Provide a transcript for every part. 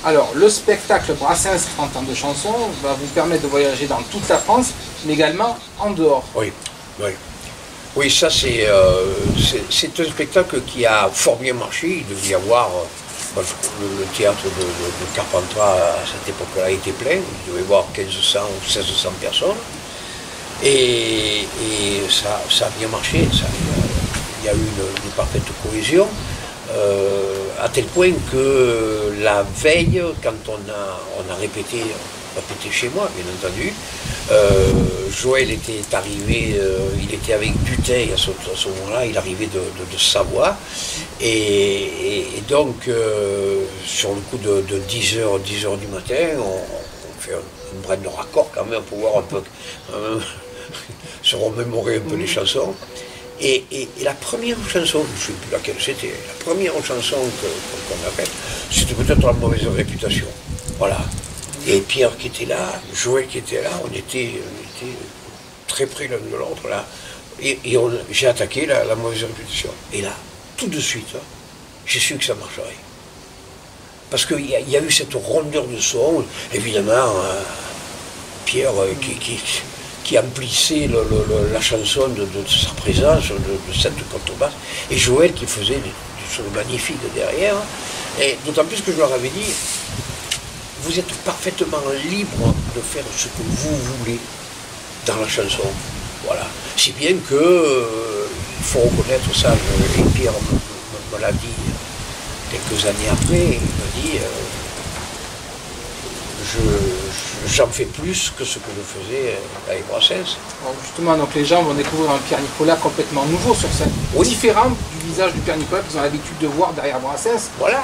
Alors, le spectacle Brassens 30 ans de chansons va vous permettre de voyager dans toute la France, mais également en dehors. Oui, oui. Oui, ça c'est un spectacle qui a fort bien marché. Il devait y avoir, le théâtre de Carpentras à cette époque-là était plein. Il devait y avoir 1500 ou 1600 personnes. Et ça a bien marché. Il y a eu une parfaite cohésion. À tel point que la veille, quand on a répété chez moi, bien entendu, Joël était arrivé, il était avec Dutheil à ce moment-là, il arrivait de Savoie, et donc sur le coup de 10h du matin, on fait une brève de raccord quand même pour pouvoir un peu se remémorer un peu les chansons. Et la première chanson, je ne sais plus laquelle c'était, la première chanson qu'on a faite, c'était peut-être La mauvaise réputation. Voilà. Et Pierre qui était là, Joël qui était là, on était très près l'un de l'autre là. Et j'ai attaqué la mauvaise réputation. Et là, tout de suite, j'ai su que ça marcherait. Parce qu'il y a eu cette rondeur de son, évidemment, Pierre qui emplissait la chanson de sa présence, de cette contrebasse, et Joël qui faisait des choses magnifiques derrière. Et d'autant plus que je leur avais dit, vous êtes parfaitement libre de faire ce que vous voulez dans la chanson. Voilà. Si bien que, il faut reconnaître ça, et Pierre me l'a dit quelques années après, il me dit, j'en fais plus que ce que je faisais avec Brassens. Alors justement, donc les gens vont découvrir un Pierre Nicolas complètement nouveau sur scène, oui, différent du visage du Pierre Nicolas qu'ils ont l'habitude de voir derrière Brassens. Voilà.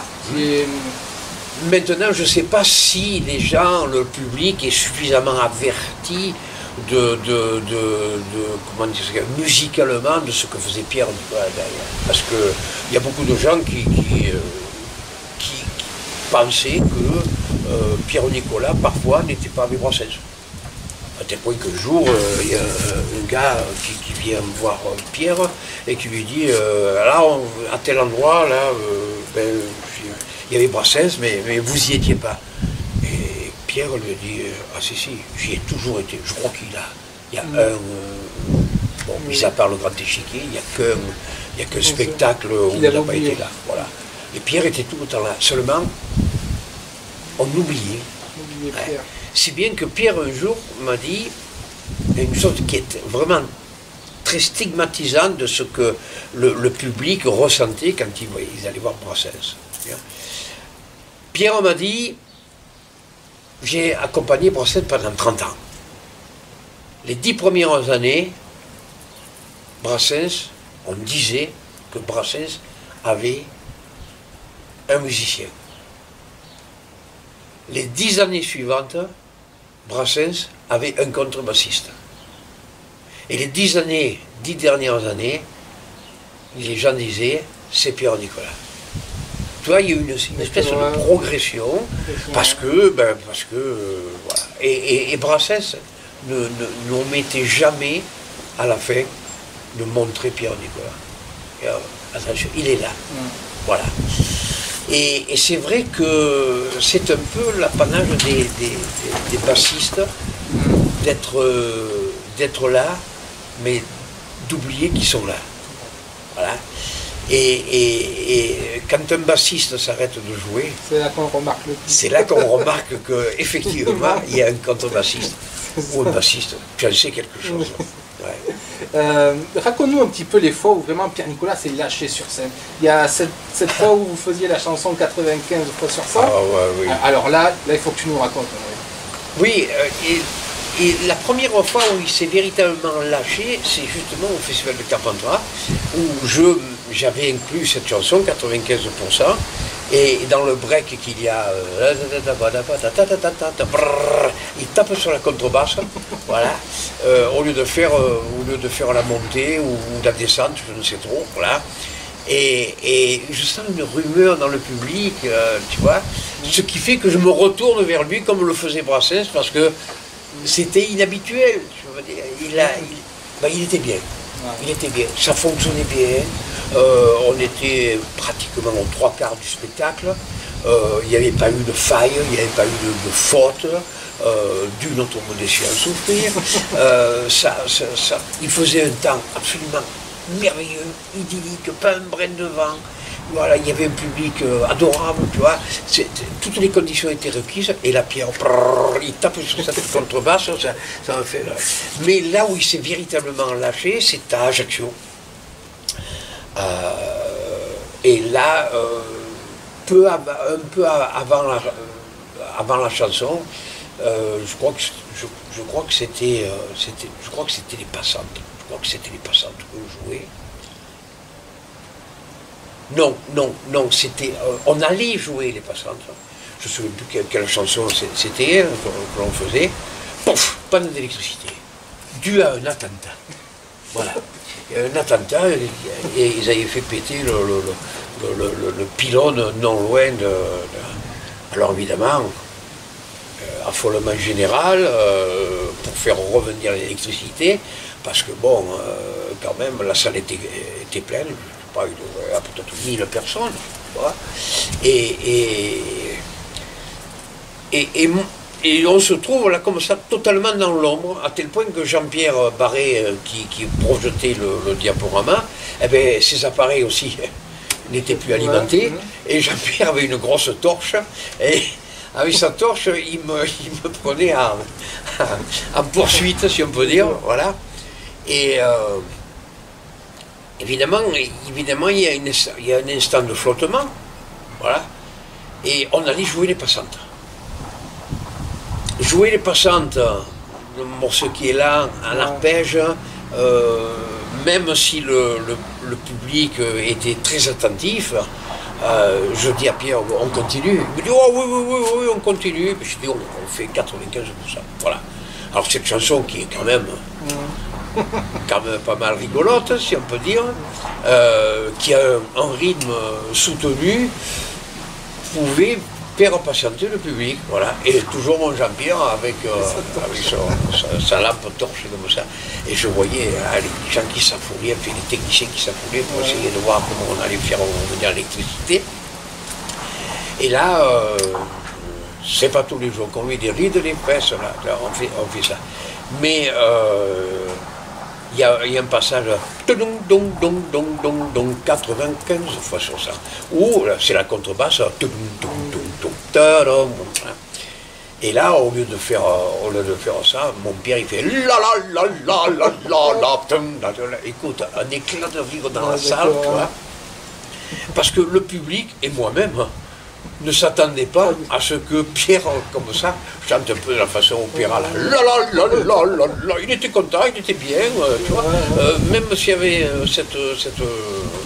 Maintenant, je ne sais pas si les gens, le public est suffisamment averti comment dire, musicalement de ce que faisait Pierre Nicolas derrière. Parce qu'il y a beaucoup de gens qui pensaient que Pierre Nicolas, parfois, n'était pas avec Brassens. À tel point qu'un jour, il y a un gars qui vient voir Pierre et qui lui dit là, à tel endroit, là, il y avait Brassens, mais vous n'y étiez pas. Et Pierre lui dit ah si, j'y ai toujours été. Je crois qu'il y a bon, mis à part le Grand Échiquier, il n'y a qu'un spectacle où il n'a pas été là. Voilà. Et Pierre était tout le temps là. Seulement, on oubliait. Ouais. Si bien que Pierre, un jour, m'a dit une chose qui est vraiment très stigmatisante de ce que le public ressentait quand ils allaient voir Brassens. Pierre m'a dit, j'ai accompagné Brassens pendant 30 ans. Les 10 premières années, Brassens, on disait que Brassens avait un musicien. Les 10 années suivantes, Brassens avait un contrebassiste. Et les 10 dernières années, les gens disaient, c'est Pierre Nicolas. Tu vois, il y a eu une espèce de progression, parce que voilà. Et Brassens n'omettait jamais, à la fin, de montrer Pierre Nicolas. Et alors, attention, il est là. Voilà. Et c'est vrai que c'est un peu l'apanage des bassistes d'être là, mais d'oublier qu'ils sont là. Voilà. Et quand un bassiste s'arrête de jouer, c'est là qu'on remarque c'est là qu'on remarque qu'effectivement, il y a un contrebassiste ou un bassiste. Tu en sais quelque chose. Ouais. Raconte-nous un petit peu les fois où vraiment Pierre Nicolas s'est lâché sur scène. Il y a cette fois où vous faisiez la chanson 95 fois sur 100. Ah, ouais, oui. Alors là, il faut que tu nous racontes. Oui, et la première fois où il s'est véritablement lâché, c'est justement au Festival de Carpentras, où j'avais inclus cette chanson, 95%, et dans le break qu'il y a, il tape sur la contrebasse, voilà, au lieu de faire la montée ou la descente, je ne sais trop, voilà. Et je sens une rumeur dans le public, tu vois, ce qui fait que je me retourne vers lui comme le faisait Brassens, parce que c'était inhabituel, je veux dire. Il était bien. Il était bien. Ça fonctionnait bien. On était pratiquement aux 3/4 du spectacle. il n'y avait pas eu de faille, il n'y avait pas eu de faute. Dû notre modestie à en souffrir. Il faisait un temps absolument merveilleux, idyllique, pas un brin de vent. Voilà, il y avait un public adorable, tu vois. Toutes les conditions étaient requises et la pierre, il tape sur cette contrebasse, ça me fait. Mais là où il s'est véritablement lâché, c'est à Ajaccio. Et là, un peu avant la chanson, je crois que c'était les passantes. Je crois que c'était les passantes qu'on jouait. Non, c'était. On allait jouer les passantes. Je ne me souviens plus quelle chanson c'était que l'on faisait. Pouf, panne d'électricité. Dû à un attentat. Voilà. Il y a un attentat et ils avaient fait péter le pylône non loin de. Alors évidemment, affolement général pour faire revenir l'électricité, parce que bon, quand même, la salle était pleine, je sais pas, il y avait peut-être 1000 personnes, tu vois. Et on se trouve là comme ça, totalement dans l'ombre, à tel point que Jean-Pierre Barré, qui projetait le diaporama, eh bien, ses appareils aussi n'étaient plus alimentés, et Jean-Pierre avait une grosse torche, et avec sa torche, il me prenait en poursuite, si on peut dire, voilà. Et évidemment, il y a un instant de flottement, voilà. Et on allait jouer les passantes. Jouer les passantes, le morceau qui est là, en arpège, même si le public était très attentif, je dis à Pierre, on continue. Il me dit, oh oui, on continue. Et puis je dis, on fait 95%. Voilà. Alors cette chanson qui est quand même pas mal rigolote, si on peut dire, qui a un rythme soutenu, pouvait faire patienter le public, voilà. Et toujours mon Jean-Pierre avec sa lampe torche comme ça. Et je voyais les gens qui s'affouraient, puis les techniciens qui s'affouraient pour essayer de voir comment on allait faire revenir l'électricité. Et là, c'est pas tous les jours qu'on met des rides les fesses, là on fait ça. Mais il y a un passage 95 fois sur ça, où c'est la contrebasse, et là, au lieu de faire ça, mon père il fait écoute, un éclat de rire dans la salle, tu vois, parce que le public et moi-même ne s'attendait pas à ce que Pierre, comme ça, chante un peu de la façon opérale. Il était content, il était bien, tu vois. Même s'il y avait cette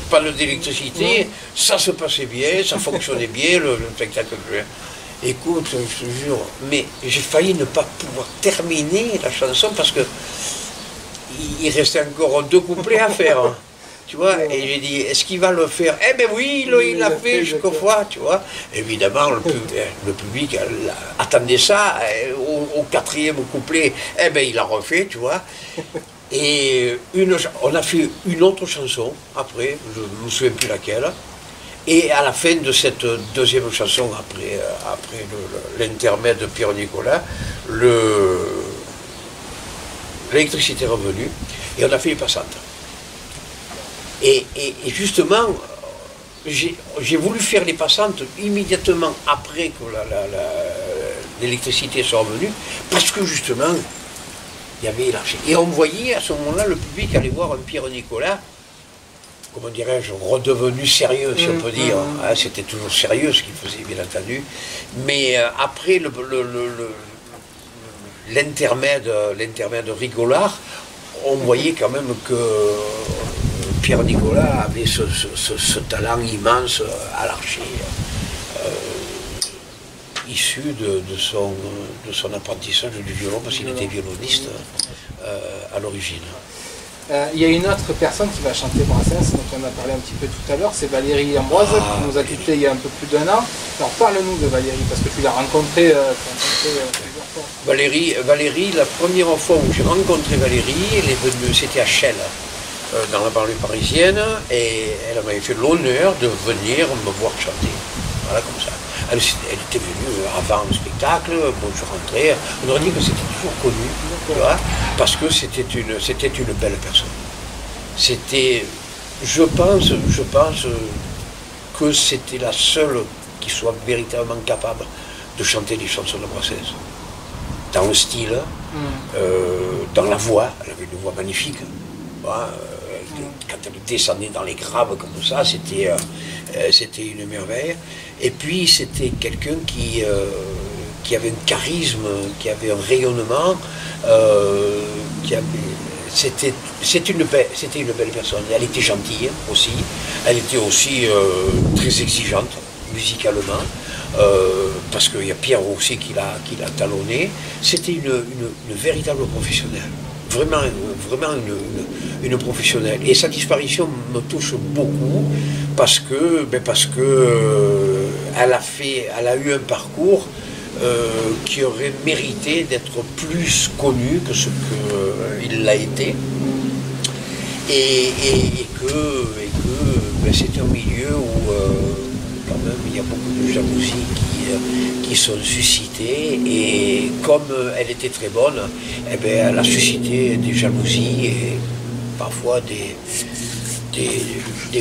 panne d'électricité, ça se passait bien, ça fonctionnait bien, le spectacle. Écoute, je te jure, mais j'ai failli ne pas pouvoir terminer la chanson parce que il restait encore 2 couplets à faire. Tu vois, et j'ai dit, est-ce qu'il va le faire? Eh bien oui, il l'a fait jusqu'au fois, tu vois. Évidemment, le public attendait ça, au 4e couplet, eh bien il l'a refait, tu vois. Et on a fait une autre chanson, après, je ne me souviens plus laquelle, et à la fin de cette 2e chanson, après l'intermède de Pierre Nicolas, l'électricité est revenue, et on a fait les passantes. Et justement, j'ai voulu faire les passantes immédiatement après que l'électricité soit revenue, parce que justement, il y avait l'archer. Et on voyait à ce moment-là le public aller voir un Pierre Nicolas, comment dirais-je, redevenu sérieux, si on peut dire. Hein, c'était toujours sérieux ce qu'il faisait, bien entendu. Mais après l'intermède rigolard, on voyait quand même que Pierre Nicolas avait ce talent immense à l'archer, issu de son apprentissage du violon, parce qu'il était violoniste à l'origine. Il y a une autre personne qui va chanter Brassens, dont on a parlé un petit peu tout à l'heure, c'est Valérie Ambroise, qui nous a quittés il y a un peu plus d'1 an. Alors parle-nous de Valérie, parce que tu l'as rencontrée plusieurs fois. Valérie, la première fois où j'ai rencontré Valérie, elle est venue, c'était à Chelles, dans la banlieue parisienne, et elle m'avait fait l'honneur de venir me voir chanter. Voilà, comme ça. Elle était venue avant le spectacle, bon, je rentrais, on aurait dit que c'était toujours connu, tu vois, parce que c'était une belle personne. C'était, je pense que c'était la seule qui soit véritablement capable de chanter des chansons de Brassens. Dans le style, dans la voix, elle avait une voix magnifique. Voilà, quand elle descendait dans les graves comme ça, c'était une merveille. Et puis c'était quelqu'un qui avait un charisme, qui avait un rayonnement, c'était une belle personne. Elle était gentille aussi, elle était aussi très exigeante musicalement, parce qu'il y a Pierre aussi qui l'a talonné. C'était une véritable professionnelle. Vraiment une professionnelle. Et sa disparition me touche beaucoup parce que elle a eu un parcours qui aurait mérité d'être plus connu que ce qu'il l'a été. Et que c'est un milieu où quand même il y a beaucoup de jalousie qui sont suscitées, et comme elle était très bonne, eh bien, elle a suscité des jalousies et parfois des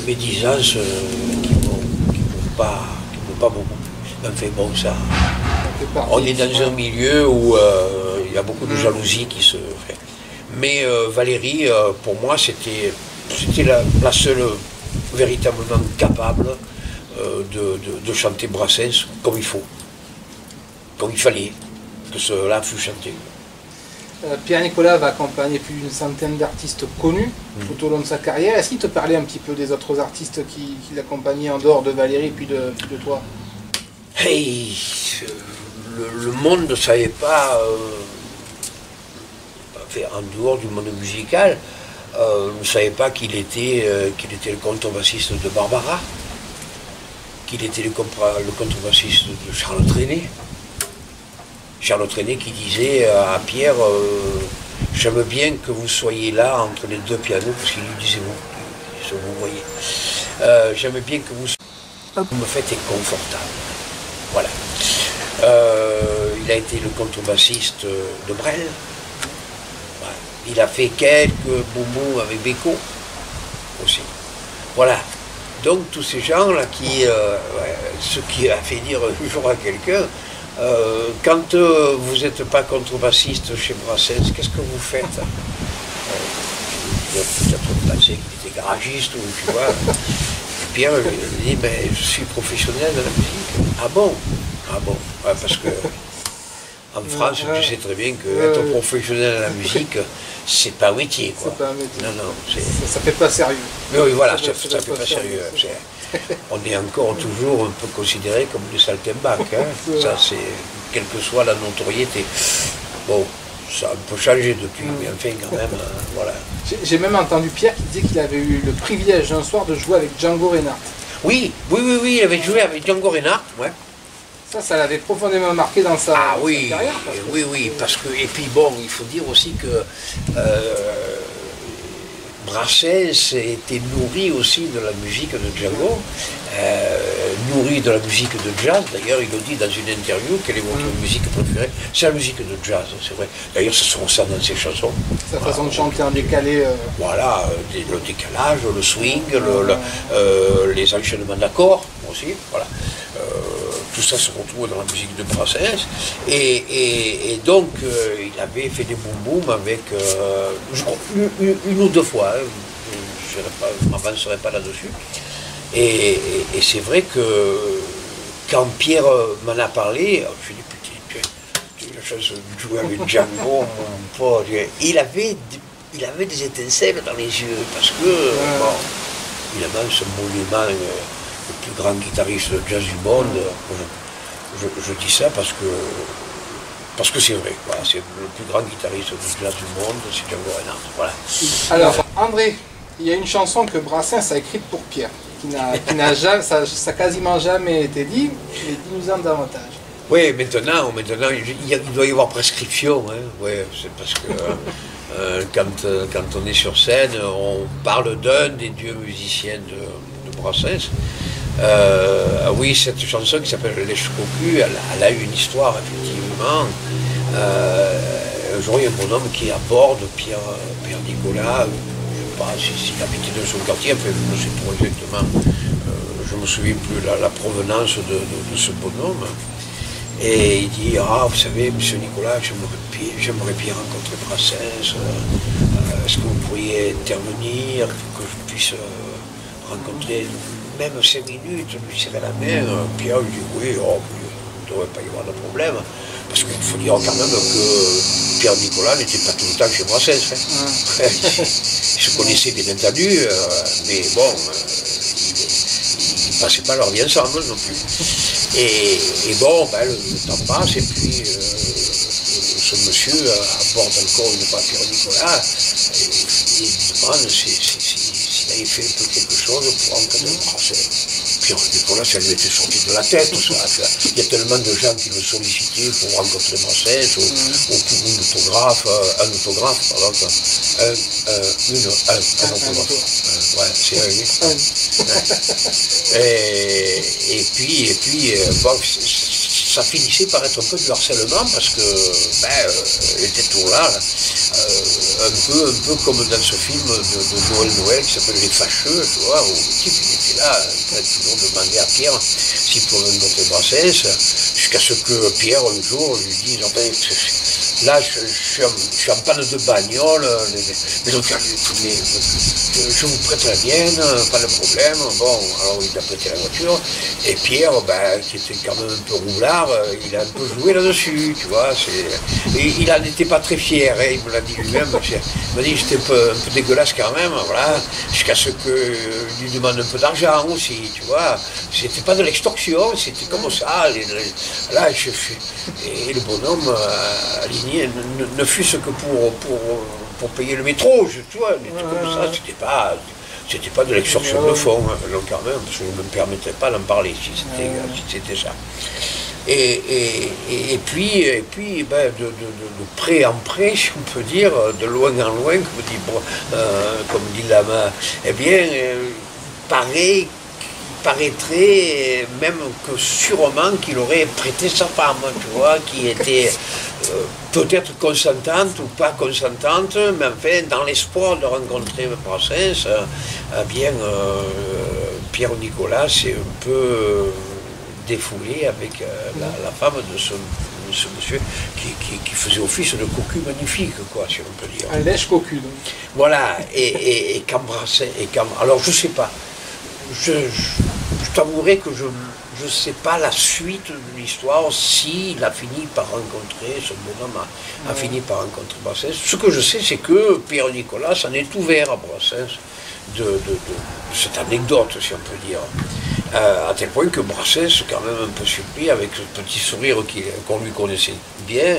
médisances qui m'ont pas beaucoup plu. Enfin bon, ça, on est dans un milieu où il y a beaucoup de jalousie qui se fait. Mais Valérie, pour moi, c'était la seule véritablement capable de chanter Brassens comme il faut, comme il fallait que cela fût chanté. Pierre-Nicolas va accompagner plus d'une centaine d'artistes connus tout au long de sa carrière. Est-ce qu'il te parlait un petit peu des autres artistes qui l'accompagnaient en dehors de Valérie puis de toi? Hey, le monde ne savait pas, en dehors du monde musical, ne savait pas qu'il était le contrebassiste de Barbara, qu'il était le contrebassiste de Charles Trenet. Charles Trenet qui disait à Pierre, j'aime bien que vous soyez là entre les deux pianos, parce qu'il lui disait vous voyez. J'aime bien que vous me faites inconfortable. Voilà. Il a été le contrebassiste de Brel. Voilà. Il a fait quelques boumous avec Beko aussi. Voilà. Donc tous ces gens-là ce qui a fait dire un jour à quelqu'un, quand vous n'êtes pas contrebassiste chez Brassens, qu'est-ce que vous faites? Peut-être pensé qu'il était garagiste, ou tu vois. Et Pierre lui dit, ben, je suis professionnel de la musique. Ah bon? Ah bon? Ouais, parce que en France, tu sais très bien que être professionnel de la musique, c'est pas un métier, quoi. C'est pas un métier. Non, ça fait pas sérieux. Mais oui, voilà, ça fait pas sérieux. On est encore toujours un peu considéré comme des saltimbanques. Hein. Ça, c'est quelle que soit la notoriété. Bon, ça a un peu changé depuis, mais enfin, quand même, voilà. J'ai même entendu Pierre qui disait qu'il avait eu le privilège un soir de jouer avec Django Reinhardt. Oui, il avait joué avec Django Reinhardt, ouais. Ça l'avait profondément marqué dans sa carrière. Oui, parce que, et puis bon, il faut dire aussi que Brassens était nourri aussi de la musique de Django, nourri de la musique de jazz. D'ailleurs, il le dit dans une interview, quelle est votre musique préférée? C'est la musique de jazz, c'est vrai. D'ailleurs, ça se ressent dans ses chansons. Sa façon de chanter en décalé. Voilà, le décalage, le swing, les enchaînements d'accords aussi, voilà. Tout ça se retrouve dans la musique de Brassens. Et donc, il avait fait des boum-boum avec, une ou deux fois, hein, je ne m'avancerai pas là-dessus. Et c'est vrai que quand Pierre m'en a parlé, je lui ai dit, putain, tu as eu la chance de jouer avec Django, mon pote. Il avait des étincelles dans les yeux, parce que, bon, évidemment, ce monument, le plus grand guitariste de jazz du monde, je dis ça parce que c'est vrai, voilà, c'est le plus grand guitariste de jazz du monde, c'est Django Reinhardt, voilà. Alors, André, il y a une chanson que Brassens a écrite pour Pierre, qui n'a jamais, ça quasiment jamais été dit, mais dis-nous-en davantage. Oui, maintenant il doit y avoir prescription, hein, ouais, c'est parce que quand on est sur scène, on parle d'un des dieux musiciens de Brassens. Oui, cette chanson qui s'appelle Lèche Cocu, elle a eu une histoire, effectivement. Un jour, il y a un bonhomme qui aborde Pierre Nicolas, je ne sais pas s'il habitait dans son quartier, enfin, je ne sais pas exactement, je ne me souviens plus la provenance de ce bonhomme. Et il dit, ah, vous savez, monsieur Nicolas, j'aimerais bien rencontrer Brassens, est-ce que vous pourriez intervenir, que je puisse rencontrer, même 5 minutes, lui serrer la main. Pierre lui dit, oui, oh, il ne devrait pas y avoir de problème. Parce qu'il faut dire quand même que Pierre Nicolas n'était pas tout le temps chez Brassens. Hein. Ils se connaissaient bien entendu, mais bon, ils ne passaient pas leur vie ensemble non plus. Et bon, ben, le temps passe, et puis ce monsieur aborde encore une fois Pierre Nicolas, et il demande s'il avait fait un peu quelque chose pour rencontrer Brassens. Pierre Nicolas, ça lui était sorti de la tête, ça. Il y a tellement de gens qui le sollicitaient pour rencontrer Brassens, ou pour un autographe, pardon, un autographe. Ouais, c'est un. Et puis bon, ça finissait par être un peu du harcèlement parce que il était toujours là, un peu comme dans ce film de Noël qui s'appelle Les Fâcheux, tu vois, où le type il était là, en train de toujours demander à Pierre s'il pouvait rencontrer Brassens, jusqu'à ce que Pierre un jour lui dise, là je suis en panne de bagnole, mais donc je vous prête la mienne, pas de problème. Bon, alors il a prêté la voiture, et Pierre, qui était quand même un peu roulard, il a un peu joué là-dessus, tu vois. Et il n'en était pas très fier, hein, il me l'a dit lui-même. Il m'a dit que j'étais un peu dégueulasse quand même, voilà, jusqu'à ce que je lui demande un peu d'argent aussi, tu vois. C'était pas de l'extorsion, c'était comme ça. Là, et le bonhomme aligné ne fût-ce que pour payer le métro, tu vois, des trucs comme ça, c'était pas de l'extorsion de fond, hein, quand même, parce que je ne me permettais pas d'en parler si c'était ça. Et puis de près en près, si on peut dire, de loin en loin, comme dit Lama, eh bien, paraîtrait même que sûrement qu'il aurait prêté sa femme, tu vois, qui était peut-être consentante ou pas consentante, mais enfin, dans l'espoir de rencontrer Brassens, Pierre Nicolas s'est un peu défoulé avec la femme de ce monsieur qui faisait office de cocu magnifique, quoi, si on peut dire. Un lèche cocu, donc. Voilà, et qu'embrassait, alors je sais pas, je t'avouerai que je ne sais pas la suite de l'histoire, s'il a fini par rencontrer, ce bonhomme a fini par rencontrer Brassens. Ce que je sais, c'est que Pierre Nicolas s'en est ouvert à Brassens de cette anecdote, si on peut dire. À tel point que Brassens, quand même un peu surpris, avec ce petit sourire qu'on lui connaissait bien,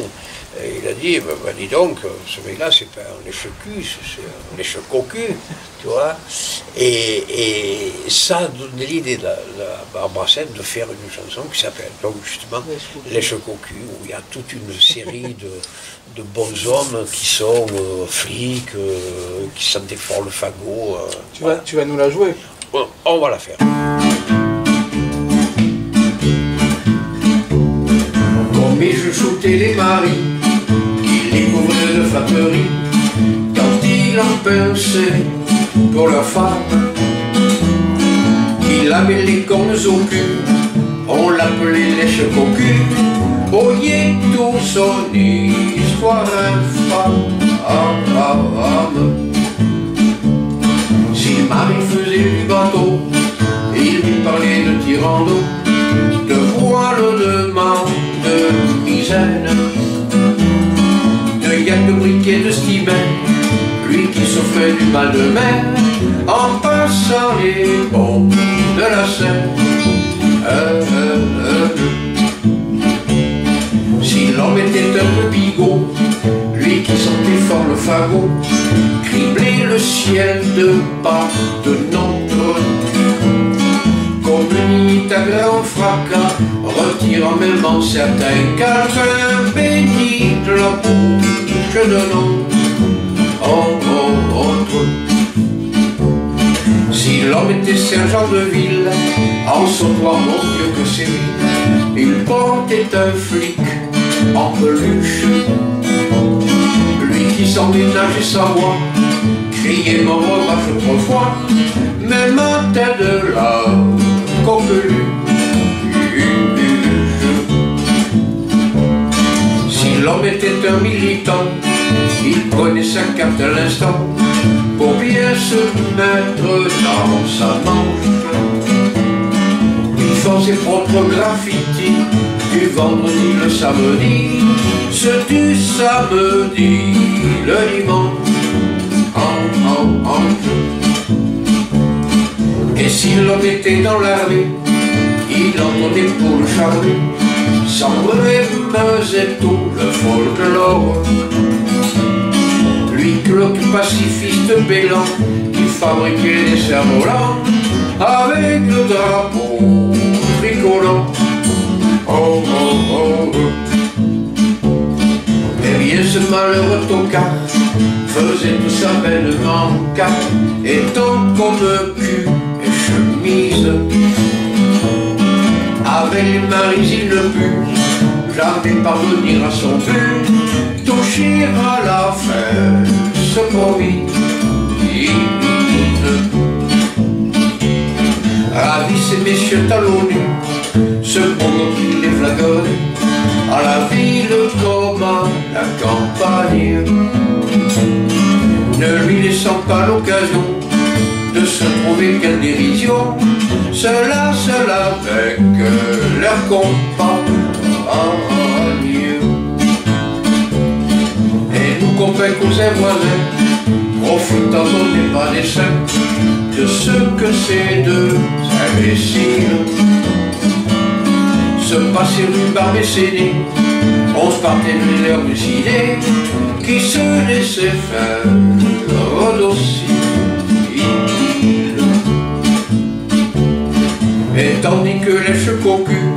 il a dit, dis donc, ce mec-là, c'est pas un lèche-cul, c'est un lèche-cocu, tu vois. Et ça a donné l'idée à Brassens de faire une chanson qui s'appelle, donc justement, Lèche-cocu, où il y a toute une série de bons hommes qui sont flics, qui sentaient fort le fagot. Tu vas nous la jouer? On va la faire. Mais je chuchotais les maris qui les couvraient de flatteries quand ils en pinçaient pour leur femme qui lavait les cornes au cul. On l'appelait lèche-cocu. Voyez tout son histoire infâme. Si le mari faisait du bateau, il lui parlait de tirando, de voile, de mât, de misaine, de yacht, de briquet, de steamer, lui qui souffrait du mal de mer en passant les ponts de la Seine. Si l'homme était un peu bigot, lui qui sentait fort le fagot, criblait le ciel de pas de notre comme une en fracas, retirant même en certains cas un béni de la bouche de nom. entre eux. Si l'homme était sergent de ville, en sautoir, mon Dieu que c'est lui, il portait un flic en peluche. Lui qui sans ménager sa voix, criait mon remarche autrefois, même en tête de la coqueluche. Si l'homme était un militant, il prenait sa carte à l'instant pour bien se mettre dans sa manche. Il faisait ses propres graffitis du vendredi le samedi, ce du samedi le dimanche. Et si l'homme était dans la rue, il entendait pour le charmer, sans et tout le folklore. Lui que l'autre pacifiste bélan, qui fabriquait des cerfs-volants avec le drapeau tricolore. Oh, oh, oh, oh. Eh bien ce malheureux tocard faisait tout ça bellement cap, étant comme cul et chemise. Avec les maris il ne put jamais parvenir à son but, toucher à la fesse promise. Ravis ces messieurs talonnus, ce pendant qu'il les flagonnait, à la ville comme à la campagne, ne lui laissant pas l'occasion de se trouver quelle dérision, cela avec leur compagne. Et nous compagnons cousins voisins, profitant au débat des saints de ce que ces deux imbéciles se passaient rue par Mécénée, on se partait de leur décidé qui se laissait faire redocile. Et tandis que les chevaux-cul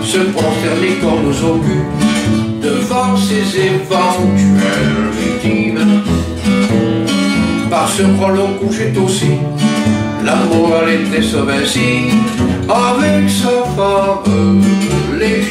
se prosternaient comme nos obus devant ces éventuelles victimes, par ce croix l'on couchait aussi, l'amour était sauve ainsi avec sa femme légitime.